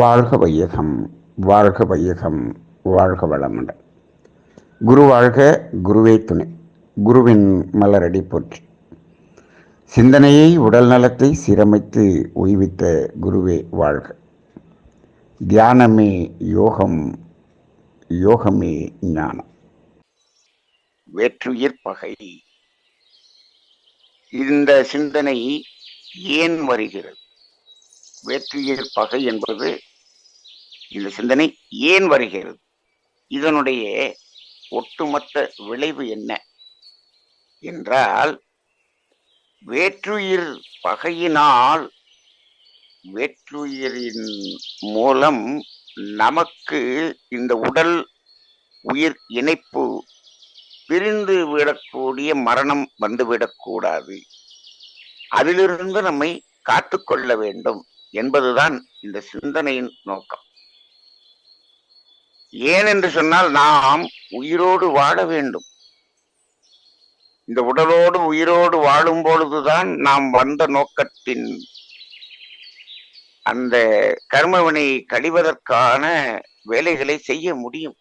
வாழ்க வையகம், வாழ்க வையகம், வாழ்க வளமுடன். குரு வாழ்க, குருவே துணை. குருவின் மலரடி போற்றி. சிந்தனையை உடல் நலத்தை சீரமைத்து உய்வித்த குருவே வாழ்க. தியானமே யோகம், யோகமே ஞானம். வேற்றுயிர் பகை. இந்த சிந்தனை ஏன் வருகிறது? வேற்றுயிர் பகை என்பது இந்த சிந்தனை ஏன் வருகிறது? இதனுடைய ஒட்டுமொத்த விளைவு என்ன என்றால், வேற்றுயிர் பகையினால் வேற்றுயிரின் மூலம் நமக்கு இந்த உடல் உயிர் இணைப்பு பிரிந்து விடக்கூடிய மரணம் வந்துவிடக்கூடாது, அதிலிருந்து நம்மை காத்துக்கொள்ள வேண்டும் என்பதுதான் இந்த சிந்தனையின் நோக்கம். ஏனென்று சொன்னால், நாம் உயிரோடு வாழ வேண்டும். இந்த உடலோடு உயிரோடு வாழும் பொழுதுதான் நாம் வந்த நோக்கத்தின் அந்த கர்மவினை கழிவதற்கான வேலைகளை செய்ய முடியும்.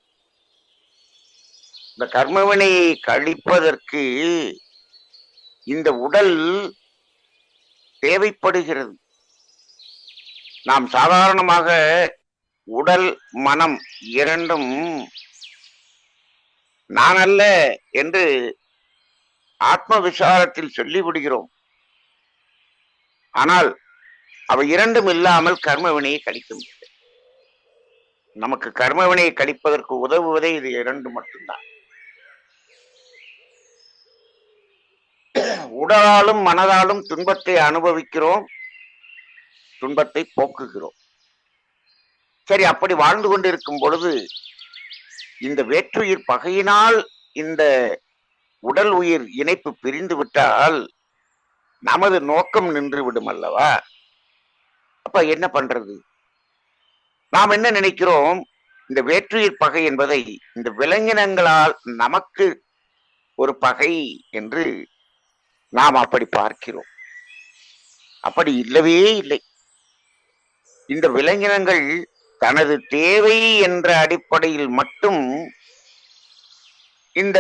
இந்த கர்மவினையை கழிப்பதற்கு இந்த உடல் தேவைப்படுகிறது. நாம் சாதாரணமாக உடல் மனம் இரண்டும் நான் அல்ல என்று ஆத்ம விசாரத்தில் சொல்லிவிடுகிறோம். ஆனால் அவை இரண்டும் இல்லாமல் கர்மவினையை கழிக்க முடியாது. நமக்கு கர்மவினையை கழிப்பதற்கு உதவுவதே இது இரண்டு மட்டும்தான். உடலாலும் மனதாலும் துன்பத்தை அனுபவிக்கிறோம், துன்பத்தை போக்குகிறோம். சரி, அப்படி வாழ்ந்து கொண்டிருக்கும் பொழுது இந்த வேற்றுயிர் பகையினால் இந்த உடல் உயிர் இணைப்பு பிரிந்து விட்டால் நமது நோக்கம் நின்று விடும் அல்லவா? அப்ப என்ன பண்றது? நாம் என்ன நினைக்கிறோம்? இந்த வேற்றுயிர் பகை என்பதை இந்த விலங்கினங்களால் நமக்கு ஒரு பகை என்று நாம் அப்படி பார்க்கிறோம். அப்படி இல்லவே இல்லை. இந்த விலங்கினங்கள் தனது தேவை என்ற அடிப்படையில் மட்டும் இந்த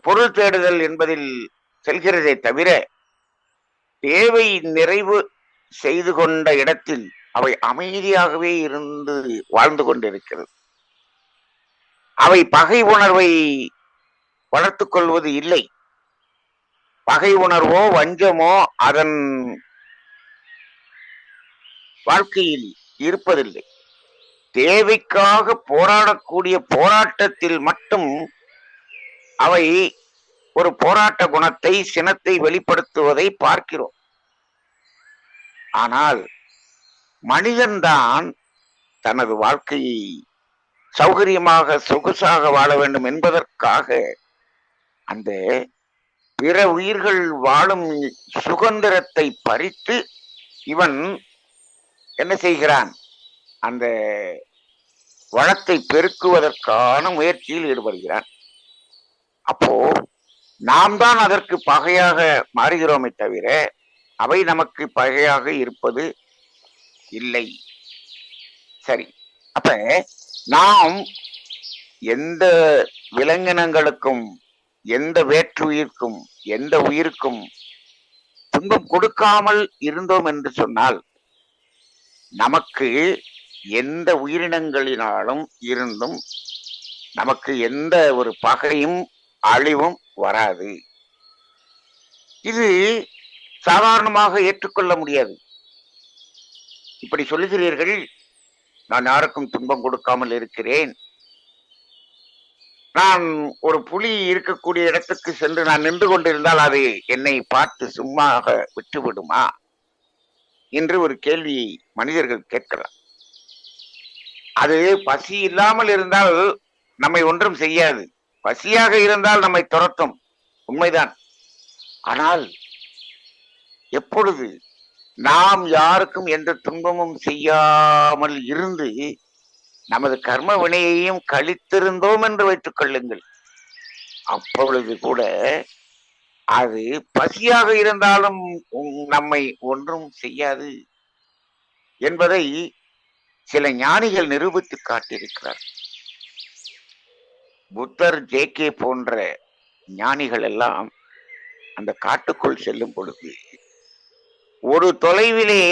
பொருள் தேடுதல் என்பதில் செல்கிறதே தவிர, தேவை நிறைவு செய்து கொண்ட இடத்தில் அவை அமைதியாகவே இருந்து வாழ்ந்து கொண்டிருக்கிறது. அவை பகை உணர்வை வளர்த்துக் கொள்வது இல்லை. பகை உணர்வோ வஞ்சமோ அதன் வாழ்க்கையில் இருப்பதில்லை. தேவைக்காக போராடக்கூடிய போராட்டத்தில் மட்டும் அவை ஒரு போராட்ட குணத்தை, சினத்தை வெளிப்படுத்துவதை பார்க்கிறோம். ஆனால் மனிதன்தான் தனது வாழ்க்கையை சௌகரியமாக சொகுசாக வாழ வேண்டும் என்பதற்காக அந்த பிற உயிர்கள் வாழும் சுதந்திரத்தை பறித்து இவன் என்ன செய்கிறான்? அந்த வளத்தை பெருக்குவதற்கான முயற்சியில் ஈடுபடுகிறான். அப்போ நாம் தான் அதற்கு பகையாக மாறுகிறோமே தவிர அவை நமக்கு பகையாக இருப்பது இல்லை. சரி, அப்ப நாம் எந்த விலங்கினங்களுக்கும், எந்த வேற்றுயிர்க்கும், எந்த உயிருக்கும் துன்பம் கொடுக்காமல் இருந்தோம் என்று சொன்னால், நமக்கு எந்த உயிரினங்களினாலும் இருந்தும் நமக்கு எந்த ஒரு பகையும் அழிவும் வராது. இது சாதாரணமாக ஏற்றுக்கொள்ள முடியாது. இப்படி சொல்லுகிறீர்கள், நான் யாருக்கும் துன்பம் கொடுக்காமல் இருக்கிறேன், நான் ஒரு புலி இருக்கக்கூடிய இடத்துக்கு சென்று நான் நின்று கொண்டிருந்தால் அது என்னை பார்த்து சும்மா விட்டுவிடுமா என்று ஒரு கேள்வியை மனிதர்கள் கேட்கலாம். அது பசி இல்லாமல் இருந்தால் நம்மை ஒன்றும் செய்யாது, பசியாக இருந்தால் நம்மை துரத்தும், உண்மைதான். ஆனால் எப்பொழுது நாம் யாருக்கும் எந்த துன்பமும் செய்யாமல் இருந்து நமது கர்ம வினையையும் கழித்திருந்தோம் என்று வைத்துக் கொள்ளுங்கள், அப்பொழுது கூட அது பசியாக இருந்தாலும் நம்மை ஒன்றும் செய்யாது என்பதை சில ஞானிகள் நிரூபித்து காட்டியிருக்கிறார். புத்தர், ஜே.கே. போன்ற ஞானிகள் எல்லாம் அந்த காட்டுக்குள் செல்லும் பொழுது ஒரு தொலைவிலே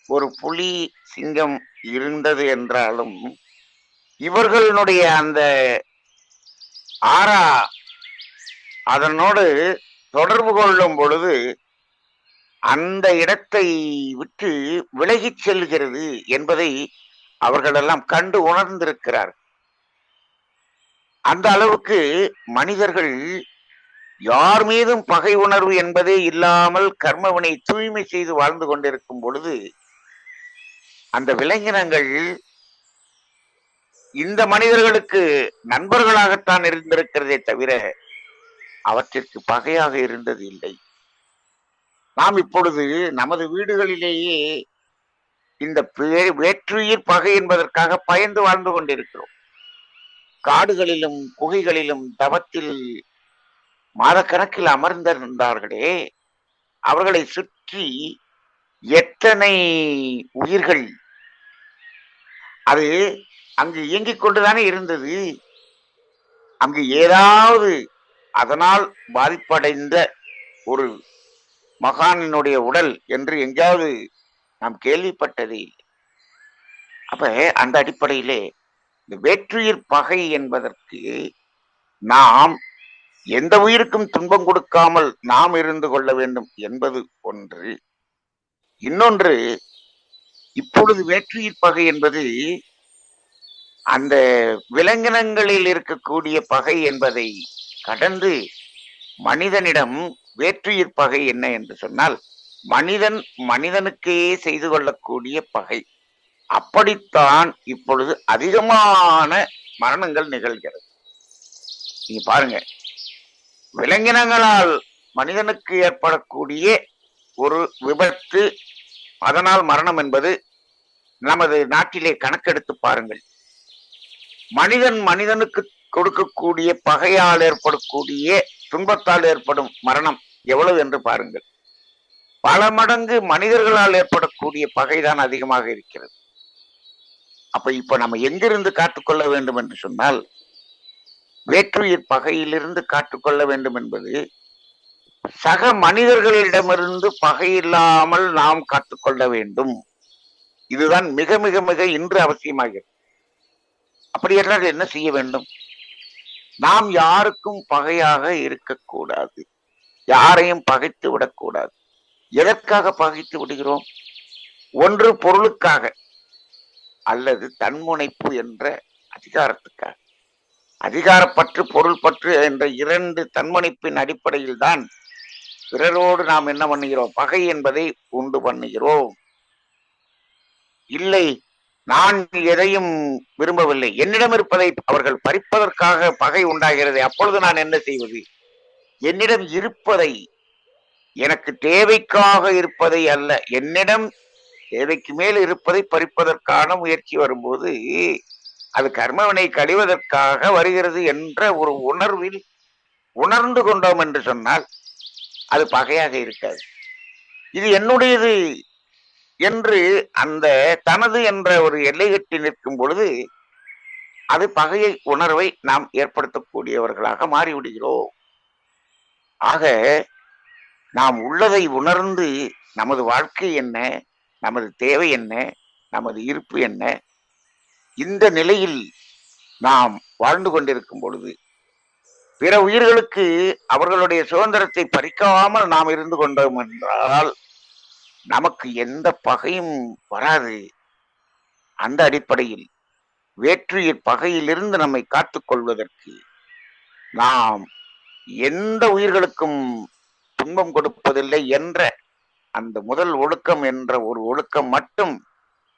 ஒரு புலி, சிங்கம் இருந்தது என்றாலும் இவர்களுடைய அந்த ஆரா அதனோடு தொடர்பு கொள்ளும் பொழுது அந்த இடத்தை விட்டு விலகிச் செல்கிறது என்பதை அவர்களெல்லாம் கண்டு உணர்ந்திருக்கிறார். அந்த அளவுக்கு மனிதர்கள் யார் மீதும் பகை உணர்வு என்பதே இல்லாமல் கர்மவினை தூய்மை செய்து வாழ்ந்து கொண்டிருக்கும் பொழுது அந்த விலங்கினங்கள் இந்த மனிதர்களுக்கு நண்பர்களாகத்தான் இருந்திருக்கிறதே தவிர அவற்றிற்கு பகையாக இருந்தது இல்லை. நாம் இப்பொழுது நமது வீடுகளிலேயே இந்த வேற்றுயிர் பகை என்பதற்காக பயந்து வாழ்ந்து கொண்டிருக்கிறோம். காடுகளிலும் குகைகளிலும் தவத்தில் மாதக்கணக்கில் அமர்ந்திருந்தார்களே, அவர்களை சுற்றி எத்தனை உயிர்கள் அது அங்கு இயங்கிக் கொண்டுதானே இருந்தது. அங்கு ஏதாவது அதனால் பாதிப்படைந்த ஒரு மகானினுடைய உடல் என்று எங்கேயாவது நாம் கேள்விப்பட்டதே இல்லை. அப்ப அந்த அடிப்படையிலே இந்த வேற்றுயிர் பகை என்பதற்கு நாம் எந்த உயிருக்கும் துன்பம் கொடுக்காமல் நாம் இருந்து கொள்ள வேண்டும் என்பது ஒன்று. இன்னொன்று, இப்பொழுது வேற்றுயிர் பகை என்பது அந்த விலங்கினங்களில் இருக்கக்கூடிய பகை என்பதை கடந்து மனிதனிடம் வேற்றுயிர் பகை என்ன என்று சொன்னால் மனிதன் மனிதனுக்கே செய்து கொள்ளக்கூடிய பகை. அப்படித்தான் இப்பொழுது அதிகமான மரணங்கள் நிகழ்கிறது. நீங்க பாருங்க, விலங்கினங்களால் மனிதனுக்கு ஏற்படக்கூடிய ஒரு விபத்து, அதனால் மரணம் என்பது நமது நாட்டிலே கணக்கெடுத்து பாருங்கள். மனிதன் மனிதனுக்கு கொடுக்கக்கூடிய பகையால் ஏற்படக்கூடிய துன்பத்தால் ஏற்படும் மரணம் எவ்வளவு என்று பாருங்கள். பல மடங்கு மனிதர்களால் ஏற்படக்கூடிய பகைதான் அதிகமாக இருக்கிறது. இப்ப நம்ம எங்கிருந்து காத்துக்கொள்ள வேண்டும் என்று சொன்னால் வேற்றுயிர் பகையிலிருந்து காத்துக்கொள்ள வேண்டும் என்பது சக மனிதர்களிடமிருந்து பகை இல்லாமல் நாம் காத்துக்கொள்ள வேண்டும். இதுதான் மிக மிக மிக இன்று அவசியமாகிறது. அப்படியெல்லாம் என்ன செய்ய வேண்டும்? நாம் யாருக்கும் பகையாக இருக்கக்கூடாது, யாரையும் பகைத்து விடக்கூடாது. எதற்காக பகைத்து விடுகிறோம்? ஒன்று பொருளுக்காக, அல்லது தன்முனைப்பு என்ற அதிகாரத்துக்காக. அதிகாரப்பற்று, பொருள் பற்று என்ற இரண்டு தன்முனைப்பின் அடிப்படையில் தான் பிறரோடு நாம் என்ன பண்ணுகிறோம்? பகை என்பதை உண்டு பண்ணுகிறோம். இல்லை, நான் எதையும் விரும்பவில்லை, என்னிடம் இருப்பதை அவர்கள் பறிப்பதற்காக பகை உண்டாகிறது, அப்பொழுது நான் என்ன செய்வது? என்னிடம் இருப்பதை, எனக்கு தேவைக்காக இருப்பதை அல்ல, என்னிடம் தேவைக்கு மேல் இருப்பதை பறிப்பதற்கான முயற்சி வரும்போது அது கர்மவினை கழிவதற்காக வருகிறது என்ற ஒரு உணர்வில் உணர்ந்து கொண்டோம் என்று சொன்னால் அது பகையாக இருக்காது. இது என்னுடையது என்று அந்த தனது என்ற ஒரு எல்லை கட்டி நிற்கும் பொழுது அது பகையை உணர்வை நாம் ஏற்படுத்தக்கூடியவர்களாக மாறிவிடுகிறோம். ஆக நாம் உள்ளதை உணர்ந்து நமது வாழ்க்கை என்ன, நமது தேவை என்ன, நமது இருப்பு என்ன, இந்த நிலையில் நாம் வாழ்ந்து கொண்டிருக்கும் பொழுது பிற உயிர்களுக்கு அவர்களுடைய சுதந்திரத்தை பறிக்காமல் நாம் இருந்து கொண்டோம் என்றால் நமக்கு எந்த பகையும் வராது. அந்த அடிப்படையில் வேற்றுயிர் பகையிலிருந்து நம்மை காத்துக் கொள்வதற்கு நாம் எந்த உயிர்களுக்கும் துன்பம் கொடுப்பதில்லை என்ற அந்த முதல் ஒழுக்கம் என்ற ஒரு ஒழுக்கம் மட்டும்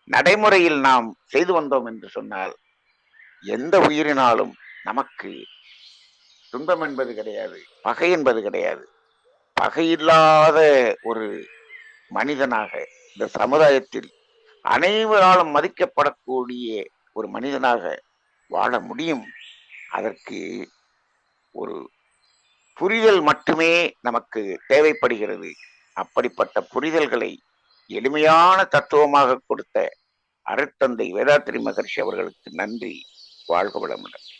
நடைமுறையில் நாம் செய்து வந்தோம் என்று சொன்னால் எந்த உயிரினாலும் நமக்கு துன்பம் என்பது கிடையாது, பகை என்பது கிடையாது. பகையில்லாத ஒரு மனிதனாக இந்த சமுதாயத்தில் அனைவராலும் மதிக்கப்படக்கூடிய ஒரு மனிதனாக வாழ முடியும். அதற்கு ஒரு புரிதல் மட்டுமே நமக்கு தேவைப்படுகிறது. அப்படிப்பட்ட புரிதல்களை எளிமையான தத்துவமாக கொடுத்த அருட்தந்தை வேதாத்திரி மகர்ஷி அவர்களுக்கு நன்றி. வாழ்க வளமுடன்.